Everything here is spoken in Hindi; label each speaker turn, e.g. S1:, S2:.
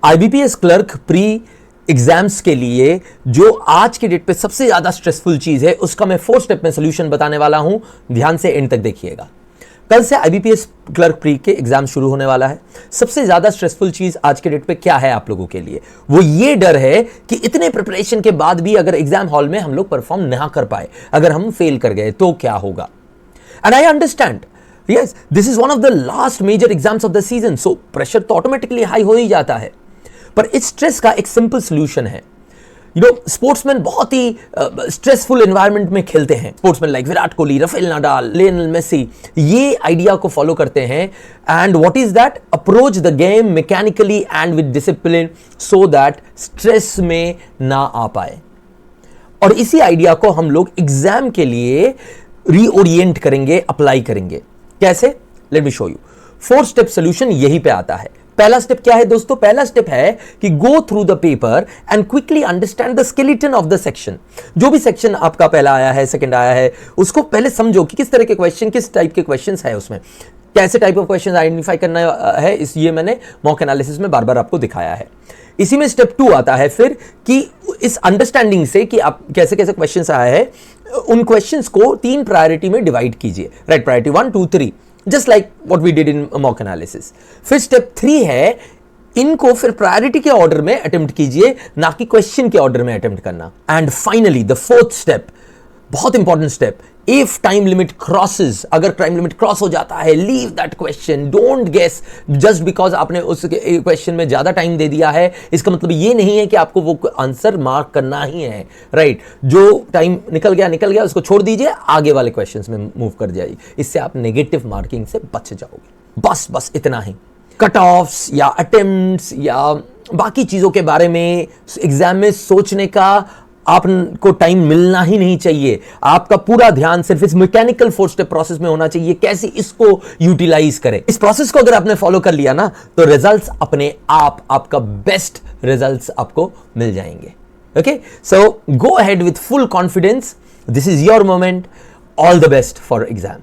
S1: आईबीपीएस क्लर्क प्री एग्जाम्स के लिए जो आज की डेट पे सबसे ज्यादा स्ट्रेसफुल चीज है, उसका मैं 4 स्टेप में सोल्यूशन बताने वाला हूं। ध्यान से एंड तक देखिएगा। कल से आईबीपीएस क्लर्क प्री के एग्जाम शुरू होने वाला है। सबसे ज्यादा स्ट्रेसफुल चीज आज के डेट पे क्या है आप लोगों के लिए? वो ये डर है कि इतने प्रिपरेशन के बाद भी अगर एग्जाम हॉल में हम लोग परफॉर्म ना कर पाए, अगर हम फेल कर गए तो क्या होगा। And I understand, yes, this is one of the last major exams of the season, so pressure तो ऑटोमेटिकली हाई हो ही जाता है। पर इस स्ट्रेस का एक सिंपल सोल्यूशन है। स्पोर्ट्समैन बहुत ही स्ट्रेसफुल एनवायरनमेंट में खेलते हैं। Sportsman like Virat Kohli, Rafael Nadal, Lionel Messi ये आइडिया को फॉलो करते हैं। And what is that? Approach the game mechanically and with discipline so that stress में ना आ पाए। और इसी आइडिया को हम लोग एग्जाम के लिए रीओरिएंट करेंगे, अप्लाई करेंगे। कैसे? Let me show you. 4 step solution यहीं पे आता है। पहला स्टेप क्या है दोस्तों? पहला स्टेप है कि go through the paper and quickly understand the skeleton of the section. जो भी सेक्शन आपका पहला आया है, सेकंड आया है, उसको पहले समझो कि किस तरह के क्वेश्चन, किस टाइप के क्वेश्चंस है उसमें, कैसे टाइप ऑफ क्वेश्चन आइडेंटिफाई करना है। ये मैंने मॉक एनालिसिस में बार बार आपको दिखाया है। इसी में स्टेप 2 आता है फिर कि इस अंडरस्टैंडिंग से कि आप कैसे कैसे क्वेश्चंस आया है, उन क्वेश्चंस को 3 प्रायोरिटी में डिवाइड कीजिए। Right, priority 1, 2, 3, just like what we did in mock analysis. फिर स्टेप 3 है, इनको फिर प्रायोरिटी के ऑर्डर में अटेम्प्ट कीजिए, ना कि क्वेश्चन के ऑर्डर में अटेम्प्ट करना। And finally the 4th step, बहुत important step, if time limit crosses, अगर टाइम लिमिट क्रॉस हो जाता है, leave that question, don't guess just because आपने उस क्वेश्चन में ज्यादा टाइम दे दिया है, इसका मतलब ये नहीं है कि आपको वो आंसर मार्क करना ही है। राइट, जो टाइम निकल गया उसको छोड़ दीजिए, आगे वाले क्वेश्चंस में मूव कर जाइए। इससे आप नेगेटिव मार्किंग से बच जाओगे। बस इतना ही। कट ऑफ्स या अटेम्प्ट्स या बाकी चीजों के बारे में एग्जाम में सोचने का आपको टाइम मिलना ही नहीं चाहिए। आपका पूरा ध्यान सिर्फ इस मैकेनिकल 4 स्टेप प्रोसेस में होना चाहिए, कैसे इसको यूटिलाइज करें। इस प्रोसेस को अगर आपने फॉलो कर लिया ना, तो रिजल्ट्स अपने आप, आपका बेस्ट रिजल्ट्स आपको मिल जाएंगे। Okay, so go ahead with full confidence. This is your moment. All the best for exam.